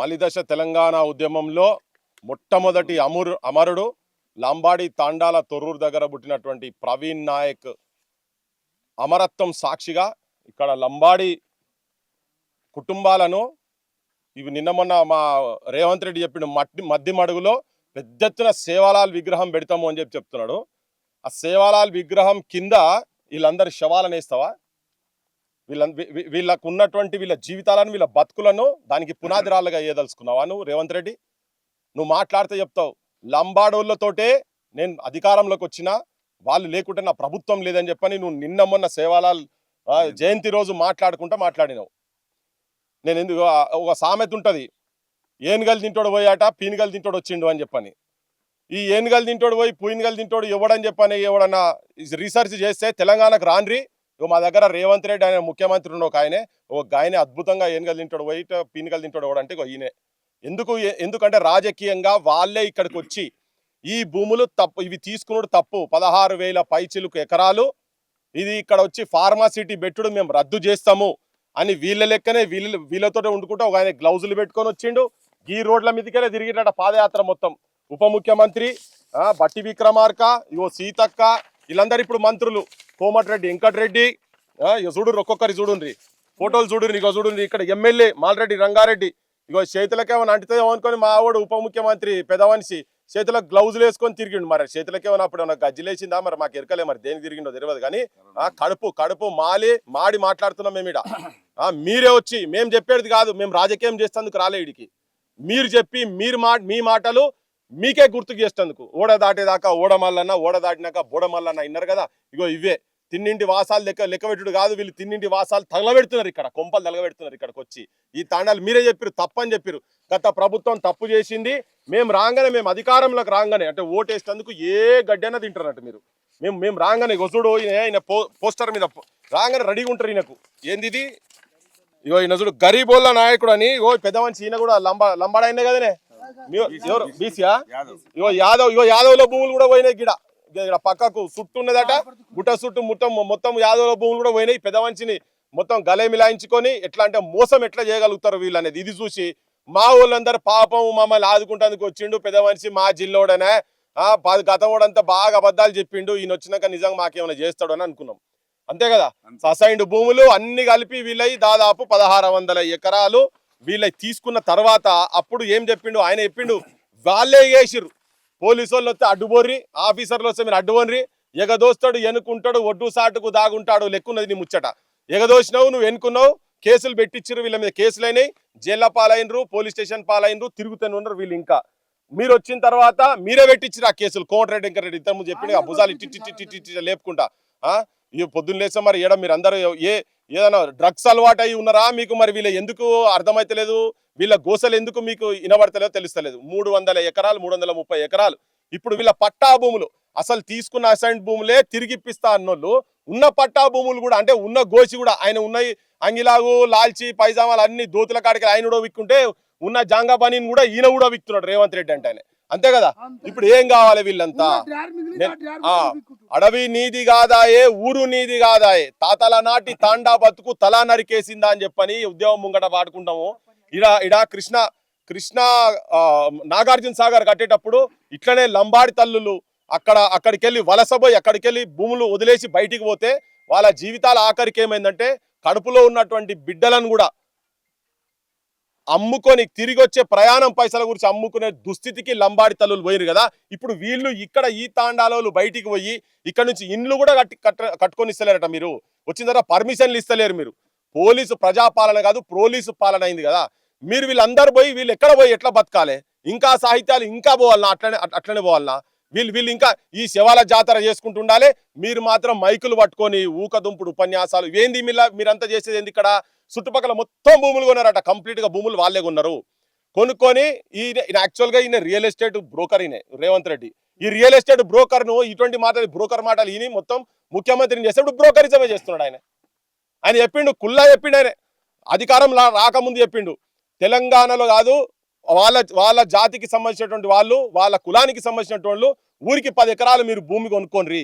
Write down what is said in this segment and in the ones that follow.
మలిదశ తెలంగాణ ఉద్యమంలో మొట్టమొదటి అమరుడు లంబాడి తాండాల తొర్రూరు దగ్గర పుట్టినటువంటి ప్రవీణ్ నాయక్ అమరత్వం సాక్షిగా ఇక్కడ లంబాడి కుటుంబాలను ఇవి నిన్న మొన్న మా రేవంత్ రెడ్డి చెప్పిన మద్ది మడుగులో పెద్ద ఎత్తున సేవాలాల్ విగ్రహం పెడతాము అని చెప్తున్నాడు. ఆ సేవాలాల్ విగ్రహం కింద వీళ్ళందరి శవాలను వేస్తావా? వీళ్ళకు ఉన్నటువంటి వీళ్ళ జీవితాలను వీళ్ళ బతుకులను దానికి పునాది రాళ్ళగా వేయదలుచుకున్నావా నువ్వు రేవంత్ రెడ్డి? నువ్వు మాట్లాడితే చెప్తావు లంబాడోళ్ళతోటే నేను అధికారంలోకి వచ్చినా వాళ్ళు లేకుంటే నా ప్రభుత్వం లేదని చెప్పని నువ్వు నిన్న మొన్న సేవాలాల్ జయంతి రోజు మాట్లాడినావు. నేను ఎందుకు ఒక సామెత ఉంటుంది, ఏనుగలు తింటోడు పోయాట పీనుగలు తింటోడు వచ్చిండు అని చెప్పని. ఈ ఏనుగలు తింటోడు పోయి పీనుగలు తింటోడు ఎవడని చెప్పని ఎవడన్నా రీసెర్చ్ చేస్తే తెలంగాణకు రాన్రి. మా దగ్గర రేవంత్ రెడ్డి ఆయన ముఖ్యమంత్రి ఉన్న ఒక ఆయనే అద్భుతంగా ఏనుగలు తింటాడు పోయి పీనుగలు తింటాడు ఎవడంటే ఈయనే. ఎందుకంటే రాజకీయంగా వాళ్ళే ఇక్కడికి వచ్చి ఈ భూములు తప్పు, ఇవి తీసుకున్నాడు తప్పు, 16,000 పైచిలుకు ఎకరాలు ఇది ఇక్కడ వచ్చి ఫార్మాసిటీ పెట్టుడు మేము రద్దు చేస్తాము అని వీళ్ళ లెక్కనే వీళ్ళతో ఉండుకుంటా ఒక ఆయన గ్లౌజులు పెట్టుకొని వచ్చిండు. ఈ రోడ్ల మీదకెళ్ళి తిరిగినట పాదయాత్ర మొత్తం. ఉప ముఖ్యమంత్రి బట్టి విక్రమార్క, ఇగో సీతక్క, వీళ్ళందరూ ఇప్పుడు మంత్రులు, కోమటిరెడ్డి వెంకటరెడ్డి, చూడుర్రి ఒక్కొక్కరి చూడుండ్రి ఫోటోలు చూడుర్రి. ఇగో చూడుండ్రి ఇక్కడ ఎమ్మెల్యే మాల్రెడ్డి రంగారెడ్డి, ఇగో చేతులకేమన్నా అంటుతుందేమో అనుకొని మా వాడు ఉప ముఖ్యమంత్రి పెదవనిసి చేతులకు గ్లౌజులు వేసుకొని తిరిగిండు. మరి చేతులకేమన్నా అప్పుడు ఏమన్నా గజ్జిలేసిందా మరి మాకు ఎరకలే, మరి దేనికి తిరిగిండో తెలియదు. కానీ కడుపు మాడి మాట్లాడుతున్నాం మేము. మీరే వచ్చి మేము చెప్పేది కాదు, మేము రాజకీయం చేసేందుకు రాలే ఇడికి. మీరు చెప్పి మీ మాటలు మీకే గుర్తుకు చేసేందుకు. ఓడ దాటేదాకా ఓడమల్లన్న, ఓడ దాటినాక బోడమల్లన్న విన్నారు కదా. ఇగో ఇవే తిన్నింటి వాసాలు లెక్క పెట్టుడు కాదు, వీళ్ళు తిన్నింటి వాసాలు తగలబెడుతున్నారు ఇక్కడ, కొంపలు తగలబెడుతున్నారు ఇక్కడికి వచ్చి. ఈ తాండాలు మీరే చెప్పారు తప్పని చెప్పారు. గత ప్రభుత్వం తప్పు చేసింది, మేము అధికారంలోకి రాగానే అంటే ఓటేసేందుకు ఏ గడ్డైనా తింటారట మీరు. మేము రాగానే చూడు ఈయన పోస్టర్ మీద రాగానే రెడీగా ఉంటారు. ఈయనకు ఏంది ఇది, ఇగో ఈయన చూడు గరీబోళ్ళ నాయకుడు అని. ఇగో పెద్ద మనిషి ఈయన కూడా లంబాడైనా కదనే, ఎవరు బీసీయా? ఇగో యాదవ్ల భూములు కూడా పోయినాయి గిడ పక్కకు చుట్టూ ఉన్నదట, గుట్ట చుట్టూ మొత్తం యాదవ్ల భూములు కూడా పోయినాయి. పెద్ద మనిషిని మొత్తం గలే మిలాయించుకొని ఎట్లా అంటే మోసం ఎట్లా చేయగలుగుతారు వీళ్ళు అనేది ఇది చూసి మా వాళ్ళందరూ పాపం మమ్మల్ని ఆదుకుంటానికి వచ్చిండు పెద్ద మనిషి, మా జిల్లోడనే గతంలోడంతా బాగా అబద్ధాలు చెప్పిండు, ఈయన వచ్చినాక నిజంగా మాకేమైనా చేస్తాడు అని అనుకున్నాం. అంతే కదా. అసైన్డ్ భూములు అన్ని కలిపి వీళ్ళవి దాదాపు 1600 ఎకరాలు వీళ్ళవి తీసుకున్న తర్వాత అప్పుడు ఏం చెప్పిండు ఆయన చెప్పిండు, వాళ్ళే చేసిర్రు. పోలీసు వాళ్ళు వస్తే అడ్డుబోర్రి, ఆఫీసర్లు వస్తే మీరు అడ్డుబోర్రి, ఎగదోస్తాడు ఎన్నుకుంటాడు, ఒడ్డు సాటుకు దాగుంటాడు, లెక్కున్నది నీ ముచ్చట. ఎగదోసినావు, నువ్వు ఎన్నుకున్నావు, కేసులు పెట్టించారు, వీళ్ళ మీద కేసులు అయినాయి, జైల్లో పాలైనరు, పోలీస్ స్టేషన్ పాలైనరు, తిరుగుతూనే ఉన్నారు వీళ్ళు. ఇంకా మీరు వచ్చిన తర్వాత మీరే పెట్టించారు ఆ కేసులు. కోమటిరెడ్డి వెంకటరెడ్డి ఇంతకు చెప్పిండు, ఆ భుజాలు ఇట్టి లేపుకుంటా ఇవి పొద్దున్న లేసా మరి ఏడ మీరు అందరూ ఏదైనా డ్రగ్స్ అలవాటు అయి ఉన్నారా మీకు? మరి వీళ్ళ ఎందుకు అర్థమైతలేదు, వీళ్ళ గోసలు ఎందుకు మీకు వినబడతలేదో తెలుస్తలేదు. 300 ఎకరాలు 330 ఎకరాలు ఇప్పుడు వీళ్ళ పట్టా భూములు, అసలు తీసుకున్న అసైన్ భూములే తిరిగిప్పిస్తా అన్నోళ్ళు ఉన్న పట్టా భూములు కూడా అంటే ఉన్న గోసి కూడా ఆయన ఉన్నాయి అంగిలాగు లాల్చి పైజామాలు అన్ని దోతుల కాడికి ఆయన కూడా విక్కుంటే ఉన్న జాంగా బనీని కూడా ఈయన కూడా విక్తున్నాడు రేవంత్ రెడ్డి అంటే. అంతే కదా. ఇప్పుడు ఏం కావాలి వీళ్ళంతా? అడవి నీది కాదాయే, ఊరు నీది కాదాయే, తాతల నాటి తాండా బతుకు తలా నరికేసిందా అని చెప్పని ఉద్యమం ముంగట పాడుకుంటాము. ఇడ కృష్ణ నాగార్జున సాగర్ కట్టేటప్పుడు ఇట్లనే లంబాడి తల్లులు అక్కడికెళ్ళి వలసపోయి అక్కడికెళ్ళి భూములు వదిలేసి బయటికి పోతే వాళ్ళ జీవితాల ఆఖరికి ఏమైందంటే కడుపులో ఉన్నటువంటి బిడ్డలను కూడా అమ్ముకొని తిరిగి వచ్చే ప్రయాణం పైసల గురించి అమ్ముకునే దుస్థితికి లంబాడి తల్లులు పోయిరు కదా. ఇప్పుడు వీళ్ళు ఇక్కడ ఈ తాండాలోలు బయటికి పోయి ఇక్కడ నుంచి ఇండ్లు కూడా కట్టుకొని ఇస్తలేరట. మీరు వచ్చిన తర్వాత పర్మిషన్లు ఇస్తలేరు. మీరు పోలీసు ప్రజాపాలన కాదు పోలీసు పాలన అయింది కదా. మీరు వీళ్ళందరూ పోయి వీళ్ళు ఎక్కడ పోయి ఎట్లా బతకాలి? ఇంకా సాహిత్యాలు ఇంకా పోవాలన్నా? అట్లనే పోవాలన్నా? వీళ్ళు ఇంకా ఈ శవాల జాతర చేసుకుంటూ ఉండాలి. మీరు మాత్రం మైకులు పట్టుకొని ఊకదుంపుడు ఉపన్యాసాలు ఏంది? మీరంతా చేసేది ఏంది? ఇక్కడ చుట్టుపక్కల మొత్తం భూములు కొన్నారట, కంప్లీట్ గా భూములు వాళ్ళే కొన్నారు. కొనుక్కొని యాక్చువల్ గా ఈయన రియల్ ఎస్టేట్ బ్రోకర్, ఈయన రేవంత్ రెడ్డి. ఈ రియల్ ఎస్టేట్ బ్రోకర్ ను ఇటువంటి బ్రోకర్ మాటలు ఈయన మొత్తం ముఖ్యమంత్రిని చేసేప్పుడు బ్రోకరిజమే చేస్తున్నాడు ఆయన చెప్పిండు, కుల్లా చెప్పిండు. ఆయన అధికారం రాకముందు చెప్పిండు, తెలంగాణలో కాదు వాళ్ళ జాతికి సంబంధించినటువంటి వాళ్ళు, వాళ్ళ కులానికి సంబంధించినటువంటి వాళ్ళు ఊరికి 10 ఎకరాలు మీరు భూమి కొనుక్కోండి,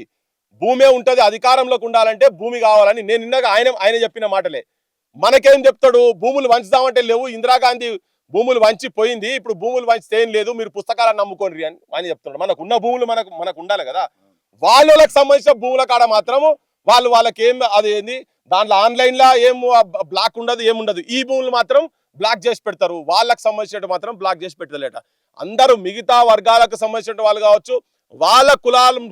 భూమే ఉంటది, అధికారంలోకి ఉండాలంటే భూమి కావాలని. నేను నిన్నగా ఆయన చెప్పిన మాటలే. మనకేం చెప్తాడు? భూములు వంచుదామంటే లేవు, ఇందిరాగాంధీ భూములు వంచి పోయింది, ఇప్పుడు భూములు వంచితే ఏం లేదు, మీరు పుస్తకాలను నమ్ముకోండి అని చెప్తున్నాడు. మనకు ఉన్న భూములు మనకు ఉండాలి కదా. వాళ్ళకి సంబంధించిన భూముల కాడ మాత్రము వాళ్ళకి ఏం అది ఏంది, దాంట్లో ఆన్లైన్ లా ఏం బ్లాక్ ఉండదు, ఏముండదు. ఈ భూములు మాత్రం బ్లాక్ చేసి పెడతారు, వాళ్ళకి సంబంధించినట్టు మాత్రం బ్లాక్ చేసి పెట్టలేట. అందరూ మిగతా వర్గాలకు సంబంధించిన వాళ్ళు కావచ్చు, వాళ్ళ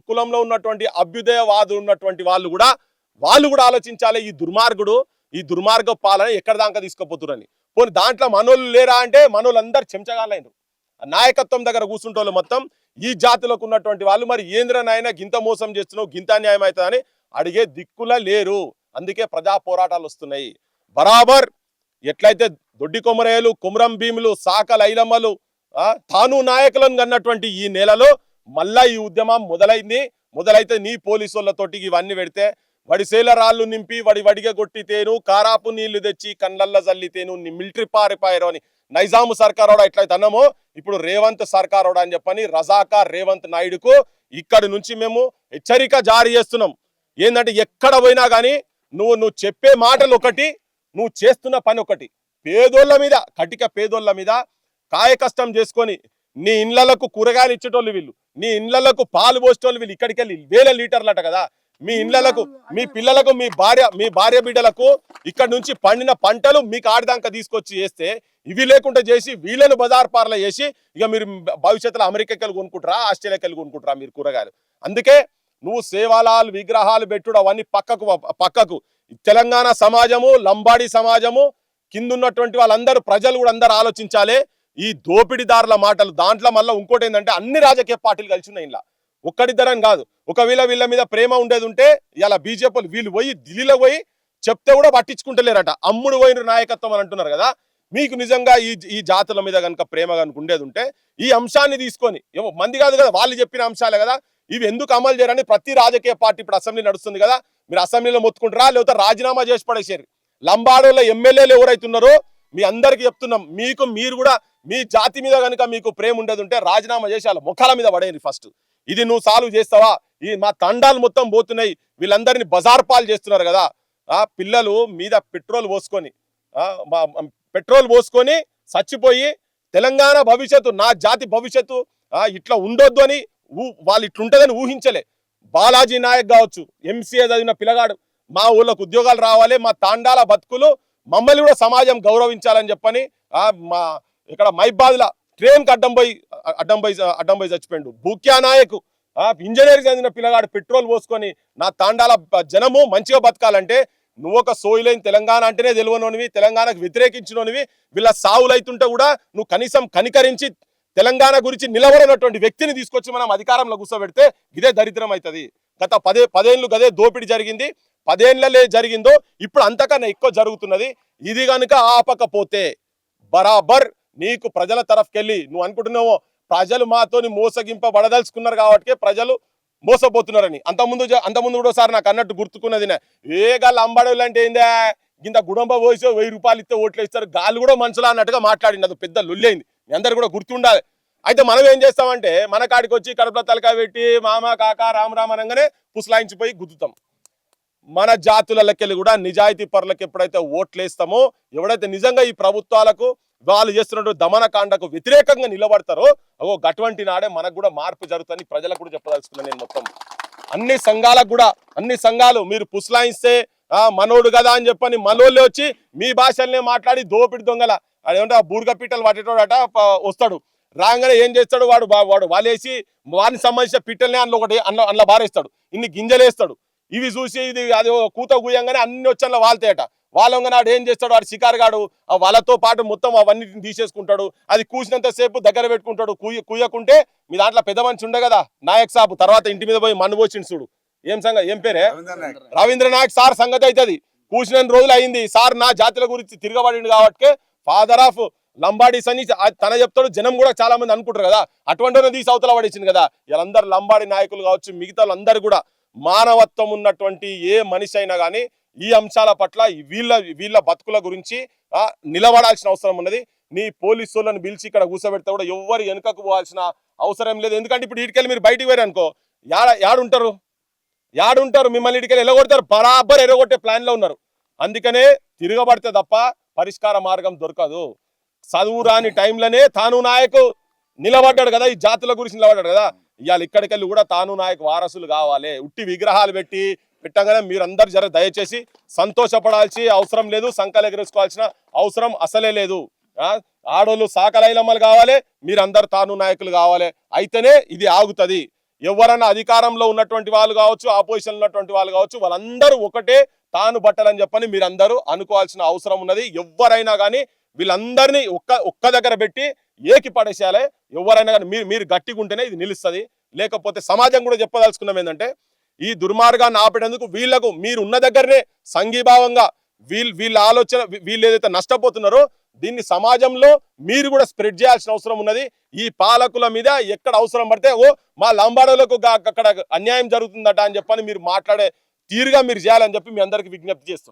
కులంలో ఉన్నటువంటి అభ్యుదయవాదులు ఉన్నటువంటి వాళ్ళు కూడా ఆలోచించాలి. ఈ దుర్మార్గ పాలన ఎక్కడ దాకా తీసుకుపోతురని. పోనీ దాంట్లో మనోళ్ళు లేరా అంటే మనోళ్ళు అందరు చెంచగాలైనరు. నాయకత్వం దగ్గర కూర్చుంటోళ్ళు మొత్తం ఈ జాతిలోకి ఉన్నటువంటి వాళ్ళు మరి ఏంద్ర నాయన గింత మోసం చేస్తున్నావు, గింత అన్యాయం అవుతుందని అడిగే దిక్కుల లేరు. అందుకే ప్రజా పోరాటాలు వస్తున్నాయి. బరాబర్ ఎట్లయితే దొడ్డి కొమరేలు, కుమరం భీములు, సాక లైలమ్మలు, తాను నాయకులను కన్నటువంటి ఈ నేలలో మళ్ళా ఈ ఉద్యమం మొదలైతే నీ పోలీసు వాళ్ళతోటి ఇవన్నీ పెడితే వడిసేల రాళ్ళు నింపి వడిగా కొట్టితేను, కారాపు నీళ్లు తెచ్చి కళ్ళల్లో జల్లితేను నీ మిలిటరీ పారిపోయారు అని నైజాము సర్కారోడా ఎట్లయితే అన్నామో, ఇప్పుడు రేవంత్ సర్కారోడా అని చెప్పని రజాకార్ రేవంత్ నాయుడుకు ఇక్కడి నుంచి మేము హెచ్చరిక జారీ చేస్తున్నాం. ఏంటంటే ఎక్కడ పోయినా కానీ నువ్వు చెప్పే మాటలు ఒకటి, నువ్వు చేస్తున్న పని ఒకటి. పేదోళ్ళ మీద, కటిక పేదోళ్ళ మీద కాయ కష్టం చేసుకొని నీ ఇండ్లకు కూరగాయలు ఇచ్చేటోళ్ళు వీళ్ళు, నీ ఇండ్లకు పాలు పోసేటోళ్ళు వీళ్ళు. ఇక్కడికి వెళ్ళి 1000 లీటర్లట కదా మీ ఇండ్లకు, మీ పిల్లలకు, మీ భార్య బిడ్డలకు ఇక్కడ నుంచి పండిన పంటలు మీకు ఆడదాకా తీసుకొచ్చి చేస్తే, ఇవి లేకుండా చేసి వీళ్ళను బజార్ పార్ల చేసి ఇక మీరు భవిష్యత్తులో అమెరికాకి వెళ్ళి కొనుక్కుంటారా, ఆస్ట్రేలియాకి వెళ్ళి కొనుక్కుంటారా మీరు కూరగాయలు. అందుకే నువ్వు సేవాలాలు విగ్రహాలు పెట్టుడు అవన్నీ పక్కకు తెలంగాణ సమాజము, లంబాడి సమాజము, కిందున్నటువంటి వాళ్ళందరూ ప్రజలు కూడా అందరూ ఆలోచించాలి. ఈ దోపిడీదారుల మాటలు దాంట్లో మళ్ళీ ఇంకోటి ఏంటంటే అన్ని రాజకీయ పార్టీలు కలిసి ఉన్నాయి. ఇలా ఒక్కడిద్దరని కాదు. ఒకవేళ వీళ్ళ మీద ప్రేమ ఉండేది ఉంటే ఇలా బీజేపీలు వీళ్ళు పోయి ఢిల్లీలో పోయి చెప్తే కూడా పట్టించుకుంటలేరట. అమ్ముడు పోయిన నాయకత్వం అని అంటున్నారు కదా. మీకు నిజంగా ఈ జాతుల మీద కనుక ప్రేమ కనుక ఉండేది ఉంటే ఈ అంశాన్ని తీసుకొని, ఏమో మంది కాదు కదా, వాళ్ళు చెప్పిన అంశాలే కదా, ఇవి ఎందుకు అమలు చేయరని ప్రతి రాజకీయ పార్టీ, ఇప్పుడు అసెంబ్లీ నడుస్తుంది కదా, మీరు అసెంబ్లీలో మొత్తుకుంటారా లేకపోతే రాజీనామా చేసి పడేసారు. లంబాడోళ్ళ ఎమ్మెల్యేలు ఎవరైతున్నారో మీ అందరికి చెప్తున్నాం, మీరు కూడా మీ జాతి మీద కనుక మీకు ప్రేమ ఉండేది ఉంటే రాజీనామా చేసి వాళ్ళ ముఖాల మీద పడేయండి ఫస్ట్. ఇది నువ్వు సాల్వ్ చేస్తావా? మా తండాలు మొత్తం పోతున్నాయి, వీళ్ళందరినీ బజార్ పాలు చేస్తున్నారు కదా. పిల్లలు మీద పెట్రోల్ పోసుకొని చచ్చిపోయి తెలంగాణ భవిష్యత్తు, నా జాతి భవిష్యత్తు ఇట్లా ఉండొద్దు అని వాళ్ళు ఇట్లుంటుందని ఊహించలే. బాలాజీ నాయక్ కావచ్చు, ఎంసీఏ చదివిన పిల్లగాడు, మా ఊళ్ళకు ఉద్యోగాలు రావాలి, మా తాండాల బతుకులు, మమ్మల్ని కూడా సమాజం గౌరవించాలని చెప్పని మా ఇక్కడ మైబాద్లా ట్రైన్కి అడ్డం పోయి చచ్చిపోయిండు. బూక్యా నాయక్ ఇంజనీరింగ్ చదివిన పిల్లగాడు పెట్రోల్ పోసుకొని నా తాండాల జనము మంచిగా బతకాలంటే నువ్వు ఒక సోయిలైన తెలంగాణ అంటేనే తెలియనోనివి, తెలంగాణకు వ్యతిరేకించినోనివి, వీళ్ళ సావులైతుంటే కూడా నువ్వు కనీసం కనికరించి తెలంగాణ గురించి నిలబడినటువంటి వ్యక్తిని తీసుకొచ్చి మనం అధికారంలో కూర్చోబెడితే ఇదే దరిద్రం అవుతుంది. గత 10 ఏళ్ళు గదే దోపిడీ జరిగింది, 10 ఏళ్లలే జరిగిందో ఇప్పుడు అంతకన్నా ఎక్కువ జరుగుతున్నది. ఇది కనుక ఆపకపోతే బరాబర్ నీకు ప్రజల తరఫుకెళ్ళి నువ్వు అనుకుంటున్నావో ప్రజలు మాతోని మోసగింపబడదలుచుకున్నారు కాబట్టి ప్రజలు మోసపోతున్నారని. అంతకుముందు కూడా సార్ నాకు అన్నట్టు గుర్తుకున్నది, ఏగా లంబాడోళ్ళు అంటే ఏందా ఇంత గుడంబ పోసి 1000 రూపాయలు ఇస్తే ఓట్లు ఇస్తారు, గాలు కూడా మనుషులు అన్నట్టుగా మాట్లాడింది. అది పెద్ద లొల్లైంది, మీ అందరు కూడా గుర్తుండాలి. అయితే మనం ఏం చేస్తామంటే మన కాడికి వచ్చి కడుపులో తలకాయ పెట్టి మామ కాక రామరామ అనగానే పుసలాయించిపోయి గుద్దుతాం. మన జాతులకెళ్ళి కూడా నిజాయితీ పరులకు ఎప్పుడైతే ఓట్లు వేస్తామో, ఎవడైతే నిజంగా ఈ ప్రభుత్వాలకు వాళ్ళు చేస్తున్నటువంటి దమనకాండకు వ్యతిరేకంగా నిలబడతారో అటువంటి నాడే మనకు కూడా మార్పు జరుగుతుంది. ప్రజలకు కూడా చెప్పదలుచుకున్నాను నేను. మొత్తం అన్ని సంఘాలు మీరు పుసలాయిస్తే మనోడు కదా అని చెప్పని మనోళ్ళే వచ్చి మీ భాషలనే మాట్లాడి దోపిడి దొంగల అదేమంటే బూర్గ పిట్టలు పట్టేటోడట వస్తాడు, రాగానే ఏం చేస్తాడు వాడు వాళ్ళేసి వానికి సంబంధించిన పిట్టల్ని అందులో బారేస్తాడు, ఇన్ని గింజలేస్తాడు. ఇవి చూసి ఇది అది కూత కూయంగానే అన్ని వచ్చి అందులో వాళ్తాయట. వాళ్ళంగా నాడు ఏం చేస్తాడు వాడు షికారుగాడు, వాళ్ళతో పాటు మొత్తం అవన్నిటిని తీసేసుకుంటాడు. అది కూసినంతసేపు దగ్గర పెట్టుకుంటాడు. కూయకుంటే మీ దాంట్లో పెద్ద మనిషి ఉండే కదా నాయక్ సాబ్, తర్వాత ఇంటి మీద పోయి మన్ను పోసిండు చూడు, ఏం పేరే రవీంద్ర నాయక్ సార్ సంగతి అవుతుంది. కూసిన రోజులు అయింది సార్ నా జాతుల గురించి తిరగబడిండు కాబట్టి ఫాదర్ ఆఫ్ లంబాడీస్ అని తన చెప్తాడు. జనం కూడా చాలా మంది అనుకుంటారు కదా, అటువంటి తీసి అవతల పడేసింది కదా. వీళ్ళందరూ లంబాడి నాయకులు కావచ్చు, మిగతా వాళ్ళందరూ కూడా మానవత్వం ఉన్నటువంటి ఏ మనిషి అయినా కానీ ఈ అంశాల పట్ల వీళ్ళ బతుకుల గురించి నిలబడాల్సిన అవసరం ఉన్నది. నీ పోలీసు వాళ్ళని పిలిచి ఇక్కడ కూర్చోబెడితే కూడా ఎవ్వరు వెనుకకు పోవాల్సిన అవసరం లేదు. ఎందుకంటే ఇప్పుడు ఇటుకెళ్ళి మీరు బయటికి పోయారు అనుకో, యాడుంటారు మిమ్మల్ని ఇటుకెళ్ళి ఎలగొడతారు, బరాబర్ ఎరగొట్టే ప్లాన్లో ఉన్నారు. అందుకనే తిరగబడితే తప్ప పరిష్కార మార్గం దొరకదు. చదువు రాని టైంలోనే తాను నాయకు నిలబడ్డాడు కదా, ఈ జాతుల గురించి నిలబడ్డాడు కదా. ఇవాళ ఇక్కడికెళ్ళి కూడా తాను నాయకు వారసులు కావాలి. ఉట్టి విగ్రహాలు పెట్టగానే మీరందరూ జర దయచేసి సంతోషపడాల్సి అవసరం లేదు, సంకలు ఎగరేసుకోవాల్సిన అవసరం అసలే లేదు. ఆడోళ్ళు సాకలైలమ్మలు కావాలి, మీరందరు తాను నాయకులు కావాలి. అయితేనే ఇది ఆగుతుంది. ఎవరైనా అధికారంలో ఉన్నటువంటి వాళ్ళు కావచ్చు, ఆపోజిషన్ ఉన్నటువంటి వాళ్ళు కావచ్చు, వాళ్ళందరూ ఒకటే తాను బట్టలని చెప్పని మీరందరూ అనుకోవాల్సిన అవసరం ఉన్నది. ఎవరైనా కానీ వీళ్ళందరినీ ఒక్క దగ్గర పెట్టి ఏకి పడేసేయాలి. ఎవరైనా కానీ మీరు గట్టిగా ఉంటేనే ఇది నిలుస్తుంది. లేకపోతే సమాజం కూడా చెప్పదలుచుకున్నాం ఏంటంటే, ఈ దుర్మార్గాన్ని ఆపేటందుకు వీళ్లకు మీరు ఉన్న దగ్గరనే సంఘీభావంగా వీళ్ళ ఆలోచన, వీళ్ళు ఏదైతే నష్టపోతున్నారో దీన్ని సమాజంలో మీరు కూడా స్ప్రెడ్ చేయాల్సిన అవసరం ఉన్నది. ఈ పాలకుల మీద ఎక్కడ అవసరం పడితే మా లంబాడోలకు అక్కడ అన్యాయం జరుగుతుందట అని చెప్పని మీరు మాట్లాడే తీరుగా మీరు చేయాలని చెప్పి మీ అందరికి విజ్ఞప్తి చేస్తున్నాం.